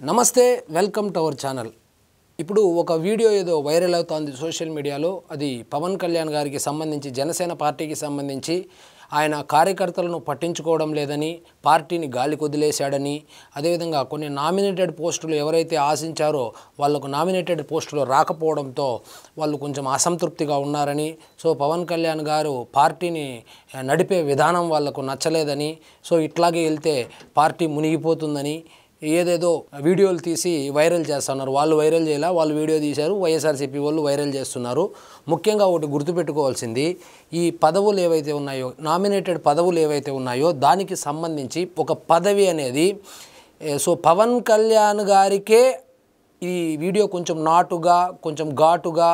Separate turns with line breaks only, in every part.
నమస్తే welcome to our channel. ఇప్పుడు ఒక వీడియో ఏదో వైరల్ అవుతోంది సోషల్ మీడియాలో. అది పవన్ కళ్యాణ్ గారికి సంబంధించి, జనసేన పార్టీకి సంబంధించి ఆయన కార్యకర్తలను పట్టించుకోవడం లేదని, పార్టీని గాలి కొదిలేశాడని, అదేవిధంగా కొన్ని నామినేటెడ్ పోస్టులు ఎవరైతే ఆశించారో వాళ్లకు నామినేటెడ్ పోస్టులు రాకపోవడంతో వాళ్ళు కొంచెం అసంతృప్తిగా ఉన్నారని, సో పవన్ కళ్యాణ్ గారు పార్టీని నడిపే విధానం వాళ్లకు నచ్చలేదని, సో ఇట్లాగే వెళ్తే పార్టీ మునిగిపోతుందని ఏదేదో వీడియోలు తీసి వైరల్ చేస్తున్నారు. వాళ్ళు వైరల్ చేయాల, వాళ్ళు వీడియో తీశారు, వైఎస్ఆర్సీపీ వాళ్ళు వైరల్ చేస్తున్నారు. ముఖ్యంగా ఒకటి గుర్తుపెట్టుకోవాల్సింది, ఈ పదవులు ఏవైతే ఉన్నాయో, నామినేటెడ్ పదవులు ఏవైతే ఉన్నాయో దానికి సంబంధించి ఒక పదవి అనేది సో పవన్ కళ్యాణ్ గారికే ఈ వీడియో కొంచెం నాటుగా, కొంచెం ఘాటుగా,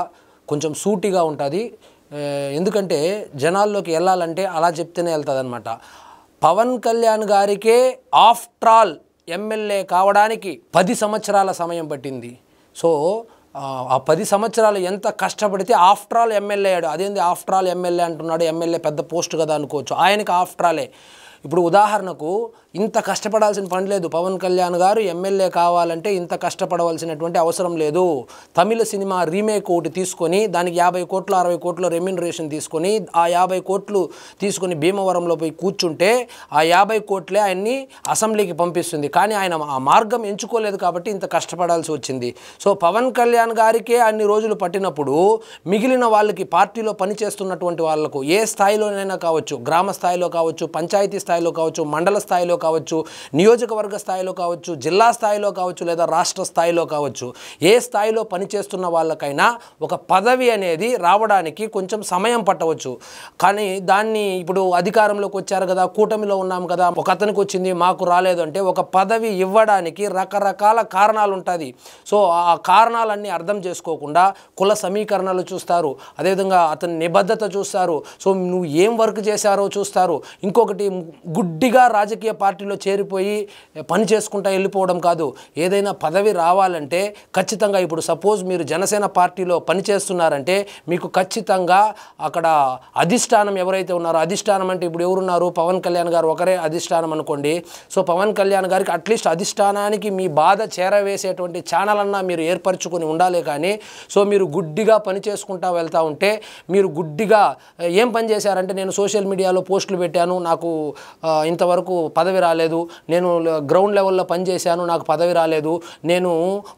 కొంచెం సూటిగా ఉంటుంది. ఎందుకంటే జనాల్లోకి వెళ్ళాలంటే అలా చెప్తేనే వెళ్తుంది అనమాట. పవన్ కళ్యాణ్ గారికే ఆఫ్టర్ ఆల్ ఎమ్మెల్యే కావడానికి 10 సంవత్సరాల సమయం పట్టింది. సో ఆ 10 సంవత్సరాలు ఎంత కష్టపడితే ఆఫ్టర్ ఆల్ ఎమ్మెల్యే అయ్యాడు. అదేంది ఆఫ్టర్ ఆల్ ఎమ్మెల్యే అంటున్నాడు, ఎమ్మెల్యే పెద్ద పోస్ట్ కదా అనుకోవచ్చు, ఆయనకి ఆఫ్టర్ ఆలే. ఇప్పుడు ఉదాహరణకు ఇంత కష్టపడాల్సిన పని లేదు. పవన్ కళ్యాణ్ గారు ఎమ్మెల్యే కావాలంటే ఇంత కష్టపడవలసినటువంటి అవసరం లేదు. తమిళ సినిమా రీమేక్ ఒకటి తీసుకొని దానికి 50 కోట్లు 60 కోట్ల రెమ్యునరేషన్ తీసుకొని ఆ 50 కోట్లు తీసుకొని భీమవరంలో పోయి కూర్చుంటే ఆ 50 కోట్లే ఆయన్ని అసెంబ్లీకి పంపిస్తుంది. కానీ ఆయన ఆ మార్గం ఎంచుకోలేదు కాబట్టి ఇంత కష్టపడాల్సి వచ్చింది. సో పవన్ కళ్యాణ్ గారికే అన్ని రోజులు పట్టినప్పుడు మిగిలిన వాళ్ళకి, పార్టీలో పనిచేస్తున్నటువంటి వాళ్లకు ఏ స్థాయిలోనైనా కావచ్చు, గ్రామ స్థాయిలో కావచ్చు, పంచాయతీ స్థాయిలో కావచ్చు, మండల స్థాయిలో కావచ్చు, నియోజకవర్గ స్థాయిలో కావచ్చు, జిల్లా స్థాయిలో కావచ్చు, లేదా రాష్ట్ర స్థాయిలో కావచ్చు, ఏ స్థాయిలో పనిచేస్తున్న వాళ్ళకైనా ఒక పదవి అనేది రావడానికి కొంచెం సమయం పట్టవచ్చు. కానీ దాన్ని ఇప్పుడు అధికారంలోకి వచ్చారు కదా, కూటమిలో ఉన్నాం కదా, ఒక అతనికి వచ్చింది మాకు రాలేదు అంటే ఒక పదవి ఇవ్వడానికి రకరకాల కారణాలు ఉంటుంది. సో ఆ కారణాలన్నీ అర్థం చేసుకోకుండా కుల సమీకరణలు చూస్తారు, అదేవిధంగా అతని నిబద్ధత చూస్తారు, సో నువ్వు ఏం వర్క్ చేశారో చూస్తారు. ఇంకొకటి గుడ్డిగా రాజకీయ పార్టీలో చేరిపోయి పని చేసుకుంటా వెళ్ళిపోవడం కాదు. ఏదైనా పదవి రావాలంటే ఖచ్చితంగా, ఇప్పుడు సపోజ్ మీరు జనసేన పార్టీలో పనిచేస్తున్నారంటే మీకు ఖచ్చితంగా అక్కడ అధిష్టానం ఎవరైతే ఉన్నారో, అధిష్టానం అంటే ఇప్పుడు ఎవరున్నారు, పవన్ కళ్యాణ్ గారు ఒకరే అధిష్టానం అనుకోండి. సో పవన్ కళ్యాణ్ గారికి అట్లీస్ట్ అధిష్టానానికి మీ బాధ చేరవేసేటువంటి ఛానల్ అన్నా మీరు ఏర్పరచుకొని ఉండాలి. కానీ సో మీరు గుడ్డిగా పని చేసుకుంటా వెళ్తూ ఉంటే, మీరు గుడ్డిగా ఏం పని చేశారంటే, నేను సోషల్ మీడియాలో పోస్టులు పెట్టాను, నాకు ఇంతవరకు పదవి రాలేదు, నేను గ్రౌండ్ లెవెల్లో పనిచేశాను, నాకు పదవి రాలేదు, నేను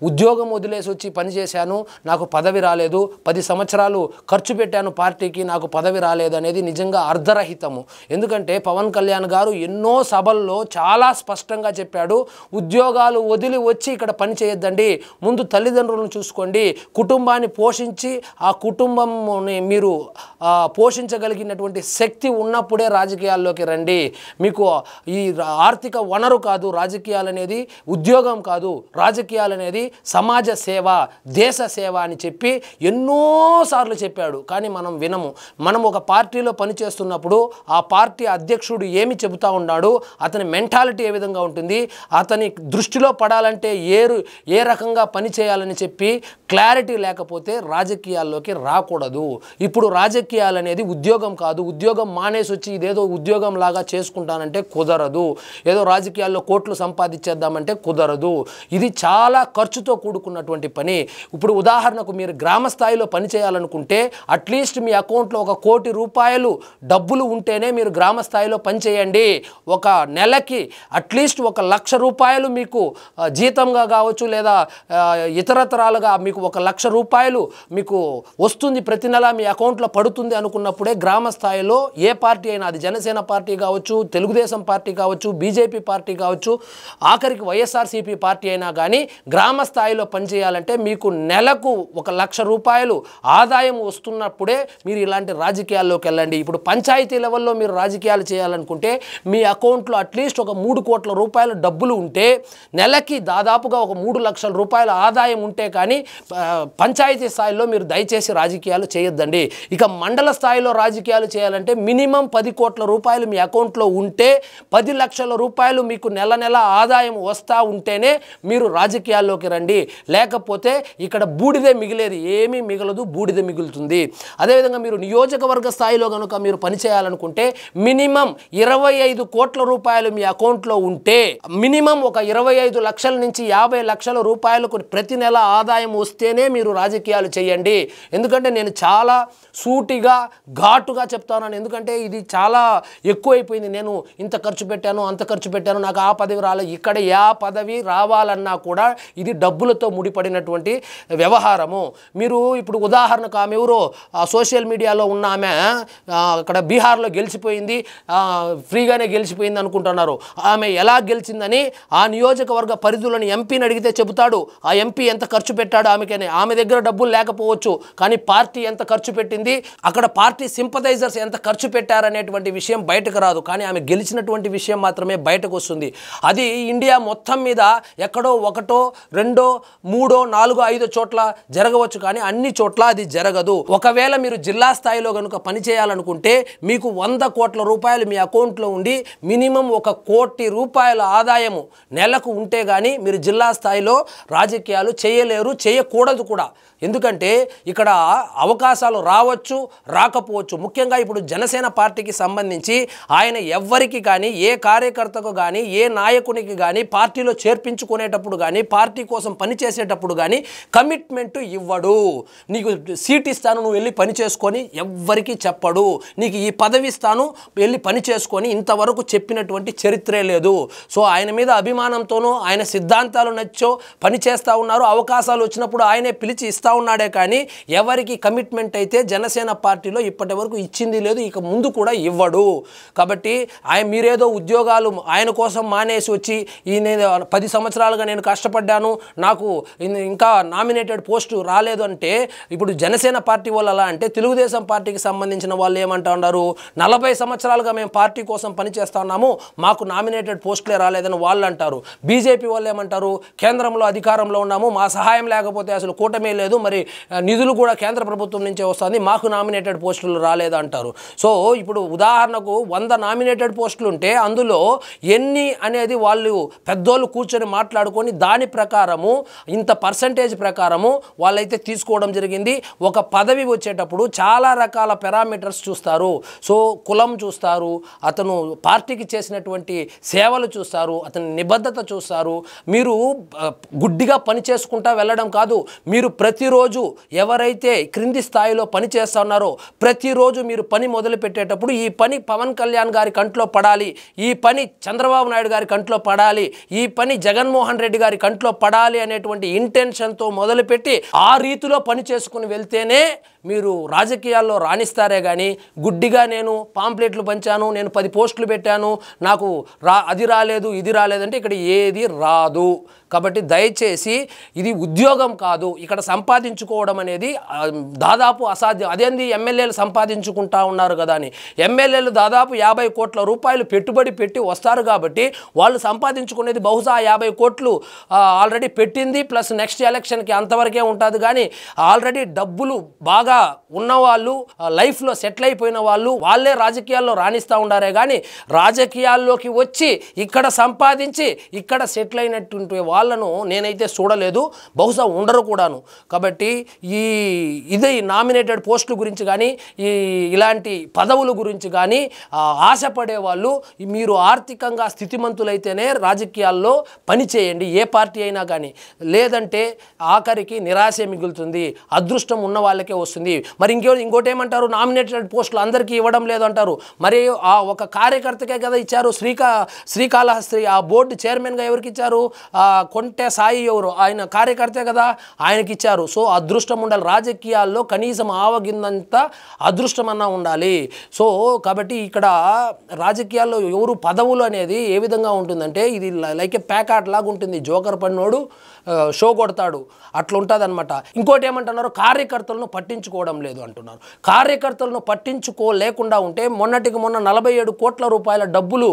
ఉద్యోగం వదిలేసి వచ్చి పనిచేశాను, నాకు పదవి రాలేదు, 10 సంవత్సరాలు ఖర్చు పెట్టాను పార్టీకి, నాకు పదవి రాలేదు అనేది నిజంగా అర్ధరహితము. ఎందుకంటే పవన్ కళ్యాణ్ గారు ఎన్నో సభల్లో చాలా స్పష్టంగా చెప్పాడు, ఉద్యోగాలు వదిలి వచ్చి ఇక్కడ పని చేయొద్దండి, ముందు తల్లిదండ్రులను చూసుకోండి, కుటుంబాన్ని పోషించి ఆ కుటుంబంని మీరు పోషించగలిగినటువంటి శక్తి ఉన్నప్పుడే రాజకీయాల్లోకి రండి. మీకు ఈ ఆర్థిక వనరు కాదు రాజకీయాలు అనేది, ఉద్యోగం కాదు రాజకీయాలు అనేది, సమాజ సేవ, దేశ సేవ అని చెప్పి ఎన్నోసార్లు చెప్పాడు. కానీ మనం వినము. మనం ఒక పార్టీలో పనిచేస్తున్నప్పుడు ఆ పార్టీ అధ్యక్షుడు ఏమి చెబుతూ ఉన్నాడు, అతని మెంటాలిటీ ఏ విధంగా ఉంటుంది, అతని దృష్టిలో పడాలంటే ఏ రకంగా పని చేయాలని చెప్పి క్లారిటీ లేకపోతే రాజకీయాల్లోకి రాకూడదు. ఇప్పుడు రాజకీయాలు అనేది ఉద్యోగం కాదు. ఉద్యోగం మానేసి వచ్చి ఇదేదో ఉద్యోగం లాగా చేసుకుంటానంటే కుదరదు. ఏదో రాజకీయాల్లో కోట్లు సంపాదించేద్దామంటే కుదరదు. ఇది చాలా ఖర్చుతో కూడుకున్నటువంటి పని. ఇప్పుడు ఉదాహరణకు మీరు గ్రామ స్థాయిలో పని చేయాలనుకుంటే అట్లీస్ట్ మీ అకౌంట్లో 1 కోటి రూపాయలు డబ్బులు ఉంటేనే మీరు గ్రామ స్థాయిలో పనిచేయండి. ఒక నెలకి అట్లీస్ట్ 1 లక్ష రూపాయలు మీకు జీతంగా కావచ్చు, లేదా ఇతరతరాలుగా మీకు 1 లక్ష రూపాయలు మీకు వస్తుంది, ప్రతి నెల మీ అకౌంట్లో పడుతుంది అనుకున్నప్పుడే గ్రామ స్థాయిలో ఏ పార్టీ అయినా, అది జనసేన పార్టీ కావచ్చు, తెలుగుదేశం పార్టీ కావచ్చు, బీజేపీ పార్టీ కావచ్చు, ఆఖరికి వైఎస్ఆర్సీపీ పార్టీ అయినా కానీ గ్రామ స్థాయిలో పనిచేయాలంటే మీకు నెలకు 1 లక్ష రూపాయలు ఆదాయం వస్తున్నప్పుడే మీరు ఇలాంటి రాజకీయాల్లోకి వెళ్ళండి. ఇప్పుడు పంచాయతీ లెవెల్లో మీరు రాజకీయాలు చేయాలనుకుంటే మీ అకౌంట్లో అట్లీస్ట్ 3 కోట్ల రూపాయల డబ్బులు ఉంటే, నెలకి దాదాపుగా 3 లక్షల రూపాయల ఆదాయం ఉంటే కానీ పంచాయతీ స్థాయిలో మీరు దయచేసి రాజకీయాలు చేయొద్దండి. ఇక మండల స్థాయిలో రాజకీయాలు చేయాలంటే మినిమం 10 కోట్ల రూపాయలు మీ అకౌంట్లో ఉంటే 10 లక్షల రూపాయలు మీకు నెల నెల ఆదాయం వస్తూ ఉంటేనే మీరు రాజకీయాల్లోకి రండి. లేకపోతే ఇక్కడ బూడిదే మిగిలేది, ఏమీ మిగలదు, బూడిదే మిగులుతుంది. అదేవిధంగా మీరు నియోజకవర్గ స్థాయిలో కనుక మీరు పనిచేయాలనుకుంటే మినిమం 25 కోట్ల రూపాయలు మీ అకౌంట్లో ఉంటే, మినిమం ఒక 25 లక్షల నుంచి 50 లక్షల రూపాయలకు ప్రతి నెల ఆదాయం వస్తేనే మీరు రాజకీయాలు చేయండి. ఎందుకంటే నేను చాలా సూటిగా ఘాటుగా చెప్తాను. ఎందుకంటే ఇది చాలా ఎక్కువైపోయింది. నేను ఇంత ఖర్చు పెట్టాను, అంత ఖర్చు పెట్టాను, నాకు ఆ పదవి రాలేదు. ఇక్కడ ఏ పదవి రావాలన్నా కూడా ఇది డబ్బులతో ముడిపడినటువంటి వ్యవహారము. మీరు ఇప్పుడు ఉదాహరణకు ఆమె ఎవరో సోషల్ మీడియాలో ఉన్న ఆమె అక్కడ బీహార్లో గెలిచిపోయింది, ఫ్రీగానే గెలిచిపోయింది అనుకుంటున్నారు. ఆమె ఎలా గెలిచిందని ఆ నియోజకవర్గ పరిధిలోని ఎంపీని అడిగితే చెబుతాడు. ఆ ఎంపీ ఎంత ఖర్చు పెట్టాడు ఆమెకని. ఆమె దగ్గర డబ్బులు లేకపోవచ్చు, కానీ పార్టీ ఎంత ఖర్చు పెట్టింది, అక్కడ పార్టీ సింపథైజర్స్ ఎంత ఖర్చు పెట్టారనేటువంటి విషయం బయటకు రాదు. కానీ ఆమె గెలిచినటువంటి విషయం మాత్రమే బయటకు వస్తుంది. అది ఇండియా మొత్తం మీద ఎక్కడో 1, 2, 3, 4, 5 చోట్ల జరగవచ్చు, కానీ అన్ని చోట్ల అది జరగదు. ఒకవేళ మీరు జిల్లా స్థాయిలో కనుక పనిచేయాలనుకుంటే మీకు 100 కోట్ల రూపాయలు మీ అకౌంట్లో ఉండి మినిమం 1 కోటి రూపాయల ఆదాయము నెలకు ఉంటే కానీ మీరు జిల్లా స్థాయిలో రాజకీయాలు చేయలేరు, చేయకూడదు కూడా. ఎందుకంటే ఇక్కడ అవకాశాలు రావచ్చు, రాకపోవచ్చు. ముఖ్యంగా ఇప్పుడు జనసేన పార్టీకి సంబంధించి ఆయన ఎవ్వరికి కానీ, ఏ కార్యకర్తకు కానీ, ఏ నాయకునికి కానీ పార్టీలో చేర్పించుకునేటప్పుడు కానీ, పార్టీ కోసం పనిచేసేటప్పుడు కానీ కమిట్మెంట్ ఇవ్వడు. నీకు సీట్ ఇస్తాను, నువ్వు వెళ్ళి పని చేసుకొని ఎవ్వరికి చెప్పడు. నీకు ఈ పదవి ఇస్తాను, వెళ్ళి పని చేసుకొని ఇంతవరకు చెప్పినటువంటి చరిత్రే లేదు. సో ఆయన మీద అభిమానంతోనూ ఆయన సిద్ధాంతాలు నచ్చో పని చేస్తూ ఉన్నారు. అవకాశాలు వచ్చినప్పుడు ఆయనే పిలిచి ఇస్తూ ఉన్నాడే కానీ ఎవరికి కమిట్మెంట్ అయితే జనసేన పార్టీలో ఇప్పటి వరకు ఇచ్చింది లేదు, ఇక ముందు కూడా ఇవ్వడు. కాబట్టి మీరేదో ఉద్యోగాలు ఆయన కోసం మానేసి వచ్చి ఈ 10 సంవత్సరాలుగా నేను కష్టపడ్డాను, నాకు ఇంకా నామినేటెడ్ పోస్టు రాలేదు అంటే, ఇప్పుడు జనసేన పార్టీ వాళ్ళు అలా అంటే తెలుగుదేశం పార్టీకి సంబంధించిన వాళ్ళు ఏమంటా ఉన్నారు, 40 సంవత్సరాలుగా మేము పార్టీ కోసం పనిచేస్తా ఉన్నాము, మాకు నామినేటెడ్ పోస్టులే రాలేదని వాళ్ళు అంటారు. బీజేపీ వాళ్ళు ఏమంటారు, కేంద్రంలో అధికారంలో ఉన్నాము, మా సహాయం లేకపోతే అసలు కూటమే లేదు, మరి నిధులు కూడా కేంద్ర ప్రభుత్వం నుంచే వస్తుంది, మాకు నామినేటెడ్ పోస్టులు రాలేదు అంటారు. సో ఇప్పుడు ఉదాహరణకు 100 నామినేటెడ్ పోస్టులు ఉంటే అందులో ఎన్ని అనేది వాళ్ళు పెద్దోళ్ళు కూర్చొని మాట్లాడుకొని దాని ప్రకారము ఇంత పర్సంటేజ్ ప్రకారము వాళ్ళైతే తీసుకోవడం జరిగింది. ఒక పదవి వచ్చేటప్పుడు చాలా రకాల పారామీటర్స్ చూస్తారు. సో కులం చూస్తారు, అతను పార్టీకి చేసినటువంటి సేవలు చూస్తారు, అతని నిబద్ధత చూస్తారు. మీరు గుడ్డిగా పని చేసుకుంటా వెళ్ళడం కాదు. మీరు ప్రతిరోజు ఎవరైతే క్రింది స్థాయిలో పని చేస్తున్నారో ప్రతిరోజు మీరు పని మొదలు పెట్టేటప్పుడు ఈ పని పవన్ కళ్యాణ్ గారి కంట్లో పడాలి, ఈ పని చంద్రబాబు నాయుడు గారి కంట్లో పడాలి, ఈ పని జగన్మోహన్ రెడ్డి గారి కంట్లో పడాలి అనేటువంటి ఇంటెన్షన్తో మొదలుపెట్టి ఆ రీతిలో పని చేసుకుని వెళ్తేనే మీరు రాజకీయాల్లో రాణిస్తారే కానీ గుడ్డిగా నేను పాంప్లెట్లు పంచాను, నేను 10 పోస్టులు పెట్టాను, నాకు అది రాలేదు ఇది రాలేదంటే ఇక్కడ ఏది రాదు. కాబట్టి దయచేసి ఇది ఉద్యోగం కాదు, ఇక్కడ సంపాదించుకోవడం అనేది దాదాపు అసాధ్యం. అదేంది ఎమ్మెల్యేలు సంపాదించుకుంటా ఉన్నారు కదా అని, ఎమ్మెల్యేలు దాదాపు 50 కోట్ల రూపాయలు పెట్టుబడి పెట్టి వస్తారు కాబట్టి వాళ్ళు సంపాదించుకునేది బహుశా 50 కోట్లు ఆల్రెడీ పెట్టింది ప్లస్ నెక్స్ట్ ఎలక్షన్కి అంతవరకే ఉంటుంది. కానీ ఆల్రెడీ డబ్బులు బాగా ఉన్నవాళ్ళు, లైఫ్లో సెటిల్ అయిపోయిన వాళ్ళు, వాళ్ళే రాజకీయాల్లో రాణిస్తూ ఉండారే కానీ రాజకీయాల్లోకి వచ్చి ఇక్కడ సంపాదించి ఇక్కడ సెటిల్ అయినటువంటి వాళ్ళను నేనైతే చూడలేదు, బహుశా ఉండరు కూడాను. కాబట్టి ఇది నామినేటెడ్ పోస్టుల గురించి కానీ ఇలాంటి పదవుల గురించి కానీ ఆశపడే వాళ్ళు మీరు ఆర్థికంగా స్థితిమంతులైతేనే రాజకీయాల్లో పని చేయండి, ఏ పార్టీ అయినా కానీ. లేదంటే ఆఖరికి నిరాశ మిగులుతుంది, అదృష్టం ఉన్న వాళ్ళకే వస్తుంది. మరి ఇంకోటి ఏమంటారు, నామినేటెడ్ పోస్టులు అందరికీ ఇవ్వడం లేదంటారు. మరి ఆ ఒక కార్యకర్తకే కదా ఇచ్చారు, శ్రీకాళహస్తి ఆ బోర్డు చైర్మన్గా ఎవరికి ఇచ్చారు, కొంటే సాయి ఎవరు, ఆయన కార్యకర్తే కదా, ఆయనకి ఇచ్చారు. సో అదృష్టం ఉండాలి రాజకీయాల్లో, కనీసం ఆవగిందంత అదృష్టం అన్నా ఉండాలి. సో కాబట్టి ఇక్కడ రాజకీయాల్లో ఎవరు పదవులు అనేది ఏ విధంగా ఉంటుందంటే ఇది లైక్ ఏ ప్యాకాట్ లాగా ఉంటుంది, జోకర్ పడినోడు షో కొడతాడు అట్లా ఉంటుంది అనమాట. ఇంకోటి ఏమంటున్నారు, కార్యకర్తలను పట్టించుకో పట్టించుకోవడం లేదు అంటున్నారు. కార్యకర్తలను పట్టించుకోలేకుండా ఉంటే మొన్నటికి మొన్న 47 కోట్ల రూపాయల డబ్బులు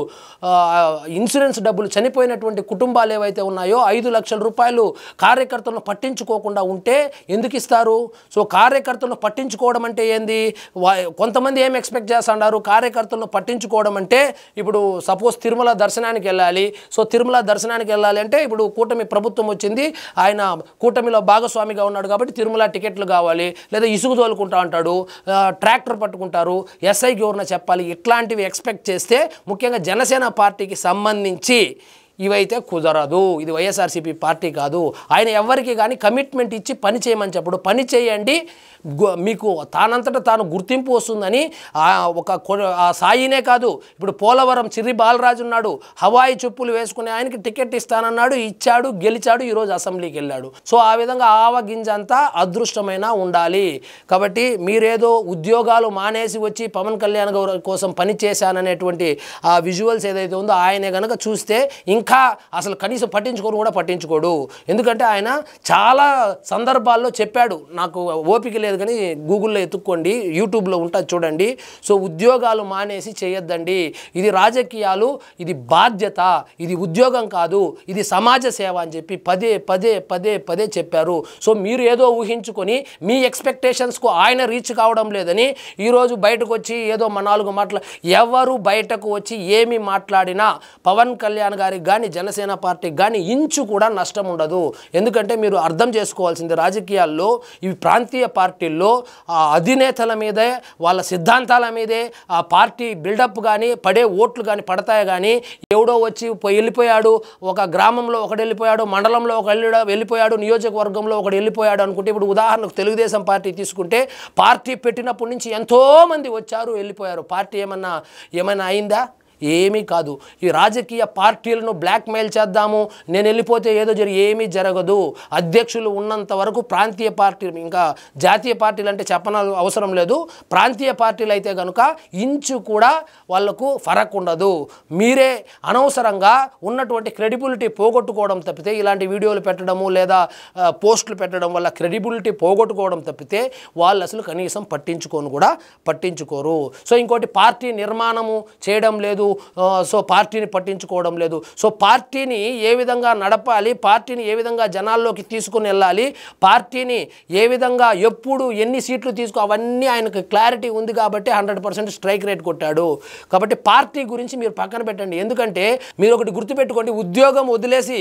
ఇన్సూరెన్స్ డబ్బులు చనిపోయినటువంటి కుటుంబాలు ఏవైతే ఉన్నాయో 5 లక్షల రూపాయలు కార్యకర్తలను పట్టించుకోకుండా ఉంటే ఎందుకు ఇస్తారు? సో కార్యకర్తలను పట్టించుకోవడం అంటే ఏంది? కొంతమంది ఏం ఎక్స్పెక్ట్ చేస్తున్నారు? కార్యకర్తలను పట్టించుకోవడం అంటే ఇప్పుడు సపోజ్ తిరుమల దర్శనానికి వెళ్ళాలి. సో తిరుమల దర్శనానికి వెళ్ళాలి అంటే ఇప్పుడు కూటమి ప్రభుత్వం వచ్చింది, ఆయన కూటమిలో భాగస్వామిగా ఉన్నాడు కాబట్టి తిరుమల టికెట్లు కావాలి, లేదా ఇసుగు తోలుకుంటా అంటాడు, ట్రాక్టర్ పట్టుకుంటారు, ఎస్ఐకి ఎవరన్నా చెప్పాలి. ఇట్లాంటివి ఎక్స్పెక్ట్ చేస్తే ముఖ్యంగా జనసేన పార్టీకి సంబంధించి ఇవైతే కుదరదు. ఇది వైఎస్ఆర్సీపీ పార్టీ కాదు. ఆయన ఎవరికి కానీ కమిట్మెంట్ ఇచ్చి పని చేయమని చెప్పడు. పని చేయండి, మీకు తానంతటా తాను గుర్తింపు వస్తుందని ఆ సాయినే కాదు, ఇప్పుడు పోలవరం చిర్రి బాలరాజు ఉన్నాడు, హవాయి చెప్పులు వేసుకునే ఆయనకి టికెట్ ఇస్తానన్నాడు, ఇచ్చాడు, గెలిచాడు, ఈరోజు అసెంబ్లీకి వెళ్ళాడు. సో ఆ విధంగా ఆవగింజ అంతా అదృష్టమైన ఉండాలి. కాబట్టి మీరేదో ఉద్యోగాలు మానేసి వచ్చి పవన్ కళ్యాణ్ గారి కోసం పని చేశాననేటువంటి ఆ విజువల్స్ ఏదైతే ఉందో ఆయనే కనుక చూస్తే ఇంకా అసలు కనీసం పట్టించుకోడు. ఎందుకంటే ఆయన చాలా సందర్భాల్లో చెప్పాడు, నాకు ఓపిక లేదు కానీ గూగుల్లో ఎత్తుక్కోండి, యూట్యూబ్లో ఉంటుంది చూడండి. సో ఉద్యోగాలు మానేసి చేయొద్దండి, ఇది రాజకీయాలు, ఇది బాధ్యత, ఇది ఉద్యోగం కాదు, ఇది సమాజ సేవ అని చెప్పి పదే చెప్పారు. సో మీరు ఏదో ఊహించుకొని మీ ఎక్స్పెక్టేషన్స్కు ఆయన రీచ్ కావడం లేదని ఈరోజు బయటకు వచ్చి ఏదో 4 మాటలు, ఎవరు బయటకు వచ్చి ఏమి మాట్లాడినా పవన్ కళ్యాణ్ గారికి కానీ జనసేన పార్టీకి కానీ ఇంచు కూడా నష్టం ఉండదు. ఎందుకంటే మీరు అర్థం చేసుకోవాల్సింది, రాజకీయాల్లో ఇవి ప్రాంతీయ పార్టీల్లో అధినేతల మీదే, వాళ్ళ సిద్ధాంతాల మీదే ఆ పార్టీ బిల్డప్ కానీ పడే ఓట్లు కానీ పడతాయి. కానీ ఎవడో వచ్చి వెళ్ళిపోయాడు, ఒక గ్రామంలో ఒకడు వెళ్ళిపోయాడు, మండలంలో ఒకడు వెళ్ళిపోయాడు, నియోజకవర్గంలో ఒకడు వెళ్ళిపోయాడు అనుకుంటే, ఇప్పుడు ఉదాహరణకు తెలుగుదేశం పార్టీ తీసుకుంటే పార్టీ పెట్టినప్పటి నుంచి ఎంతోమంది వచ్చారు, వెళ్ళిపోయారు. పార్టీ ఏమైనా అయిందా? ఏమీ కాదు. ఈ రాజకీయ పార్టీలను బ్లాక్మెయిల్ చేద్దాము, నేను వెళ్ళిపోతే ఏదో ఏమీ జరగదు. అధ్యక్షులు ఉన్నంత వరకు ప్రాంతీయ పార్టీలు, ఇంకా జాతీయ పార్టీలు అంటే చెప్పనవసరం అవసరం లేదు, ప్రాంతీయ పార్టీలు అయితే కనుక ఇంచు కూడా వాళ్లకు ఫరక్ ఉండదు. మీరే అనవసరంగా ఉన్నటువంటి క్రెడిబిలిటీ పోగొట్టుకోవడం తప్పితే, ఇలాంటి వీడియోలు పెట్టడము లేదా పోస్టులు పెట్టడం వల్ల క్రెడిబిలిటీ పోగొట్టుకోవడం తప్పితే వాళ్ళు అసలు కనీసం పట్టించుకోరు. సో ఇంకోటి, పార్టీ నిర్మాణము చేయడం లేదు, సో పార్టీని పట్టించుకోవడం లేదు. సో పార్టీని ఏ విధంగా నడపాలి, పార్టీని ఏ విధంగా జనాల్లోకి తీసుకుని వెళ్ళాలి, పార్టీని ఏ విధంగా ఎప్పుడు ఎన్ని సీట్లు అవన్నీ ఆయనకు క్లారిటీ ఉంది కాబట్టి 100% స్ట్రైక్ రేట్ కొట్టాడు. కాబట్టి పార్టీ గురించి మీరు పక్కన పెట్టండి. ఎందుకంటే మీరు ఒకటి గుర్తుపెట్టుకోండి, ఉద్యోగం వదిలేసి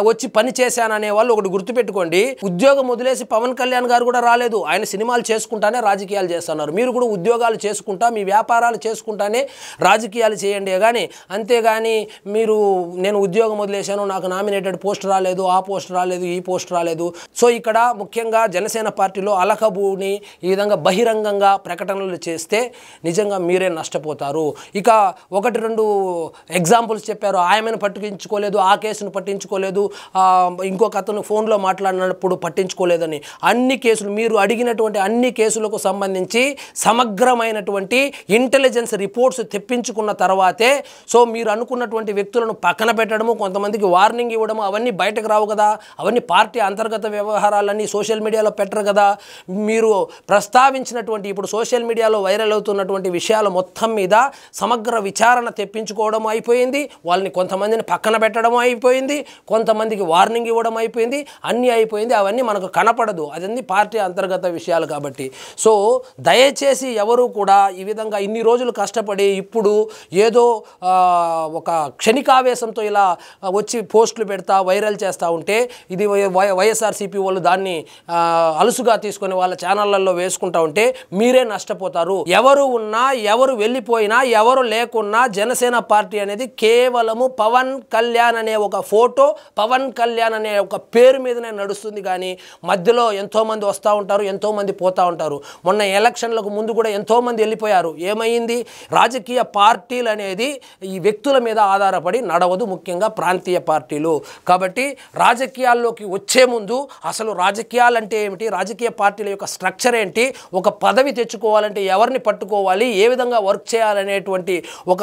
వచ్చి పని చేశాననే వాళ్ళు ఒకటి గుర్తుపెట్టుకోండి, ఉద్యోగం వదిలేసి పవన్ కళ్యాణ్ గారు కూడా రాలేదు. ఆయన సినిమాలు చేసుకుంటానే రాజకీయాలు చేస్తున్నారు. మీరు కూడా ఉద్యోగాలు చేసుకుంటా, మీ వ్యాపారాలు చేసుకుంటానే రాజకీయాలు చేయండి. కానీ అంతేగాని మీరు నేను ఉద్యోగం వదిలేశాను, నాకు నామినేటెడ్ పోస్ట్ రాలేదు, ఆ పోస్ట్ రాలేదు, ఈ పోస్ట్ రాలేదు. సో ఇక్కడ ముఖ్యంగా జనసేన పార్టీలో అలకబూని ఈ విధంగా బహిరంగంగా ప్రకటనలు చేస్తే నిజంగా మీరే నష్టపోతారు. ఇక 1-2 ఎగ్జాంపుల్స్ చెప్పారు. ఆయనను పట్టించుకోలేదు, ఆ కేసును పట్టించుకోలేదు, ఇంకొక అతను ఫోన్లో మాట్లాడినప్పుడు పట్టించుకోలేదని. అన్ని కేసులు, మీరు అడిగినటువంటి అన్ని కేసులకు సంబంధించి సమగ్రమైనటువంటి ఇంటెలిజెన్స్ రిపోర్ట్స్ తెప్పించుకున్న తర్వాతే సో మీరు అనుకున్నటువంటి వ్యక్తులను పక్కన పెట్టడము, కొంతమందికి వార్నింగ్ ఇవ్వడము అవన్నీ బయటకు రావు కదా. అవన్నీ పార్టీ అంతర్గత వ్యవహారాలన్నీ సోషల్ మీడియాలో పెట్టరు కదా. మీరు ప్రస్తావించినటువంటి ఇప్పుడు సోషల్ మీడియాలో వైరల్ అవుతున్నటువంటి విషయాల మొత్తం మీద సమగ్ర విచారణ తెప్పించుకోవడం అయిపోయింది, వాళ్ళని కొంతమందిని పక్కన పెట్టడం అయిపోయింది, కొంతమందికి వార్నింగ్ ఇవ్వడం అయిపోయింది, అన్నీ అయిపోయింది. అవన్నీ మనకు కనపడదు, అదన్నీ పార్టీ అంతర్గత విషయాలు కాబట్టి. సో దయచేసి ఎవరు కూడా ఈ విధంగా ఇన్ని రోజులు కష్టపడి ఇప్పుడు ఏదో ఒక క్షణికావేశంతో ఇలా వచ్చి పోస్టులు పెడతా వైరల్ చేస్తూ ఉంటే, ఇది వైఎస్ఆర్సీపీ వాళ్ళు దాన్ని అలుసుగా తీసుకొని వాళ్ళ ఛానళ్లలో వేసుకుంటా ఉంటే మీరే నష్టపోతారు. ఎవరు ఉన్నా, ఎవరు వెళ్ళిపోయినా, ఎవరు లేకున్నా జనసేన పార్టీ అనేది కేవలము పవన్ కళ్యాణ్ అనే ఒక ఫోటో, పవన్ కళ్యాణ్ అనే ఒక పేరు మీదనే నడుస్తుంది. కానీ మధ్యలో ఎంతోమంది వస్తూ ఉంటారు, ఎంతోమంది పోతూ ఉంటారు. మొన్న ఎలక్షన్లకు ముందు కూడా ఎంతోమంది వెళ్ళిపోయారు. ఏమైంది? రాజకీయ పార్టీలు అనేవి అనేది ఈ వ్యక్తుల మీద ఆధారపడి నడవదు, ముఖ్యంగా ప్రాంతీయ పార్టీలు. కాబట్టి రాజకీయాల్లోకి వచ్చే ముందు అసలు రాజకీయాలంటే ఏమిటి, రాజకీయ పార్టీల యొక్క స్ట్రక్చర్ ఏంటి, ఒక పదవి తెచ్చుకోవాలంటే ఎవరిని పట్టుకోవాలి, ఏ విధంగా వర్క్ చేయాలనేటువంటి ఒక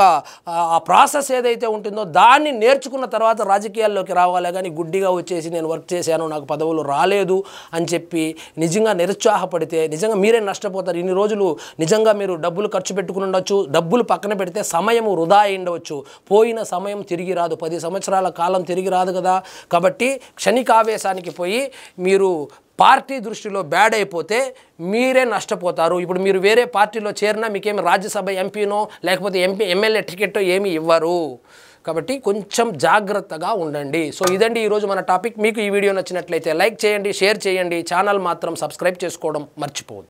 ప్రాసెస్ ఏదైతే ఉంటుందో దాన్ని నేర్చుకున్న తర్వాత రాజకీయాల్లోకి రావాలి. కానీ గుడ్డిగా వచ్చేసి నేను వర్క్ చేశాను, నాకు పదవులు రాలేదు అని చెప్పి నిజంగా నిరుత్సాహపడితే నిజంగా మీరే నష్టపోతారు. ఇన్ని రోజులు నిజంగా మీరు డబ్బులు ఖర్చు పెట్టుకుని ఉండొచ్చు, డబ్బులు పక్కన పెడితే సమయం వృధా అయి ఉండవచ్చు. పోయిన సమయం తిరిగి రాదు, 10 సంవత్సరాల కాలం తిరిగి రాదు కదా. కాబట్టి క్షణికావేశానికి పోయి మీరు పార్టీ దృష్టిలో బ్యాడ్ అయిపోతే మీరే నష్టపోతారు. ఇప్పుడు మీరు వేరే పార్టీలో చేరినా మీకేమి రాజ్యసభ ఎంపీనో లేకపోతే ఎమ్మెల్యే టికెట్టో ఏమీ ఇవ్వరు. కాబట్టి కొంచెం జాగ్రత్తగా ఉండండి. సో ఇదండి ఈరోజు మన టాపిక్. మీకు ఈ వీడియో నచ్చినట్లయితే లైక్ చేయండి, షేర్ చేయండి, ఛానల్ మాత్రం సబ్స్క్రైబ్ చేసుకోవడం మర్చిపోవద్దు.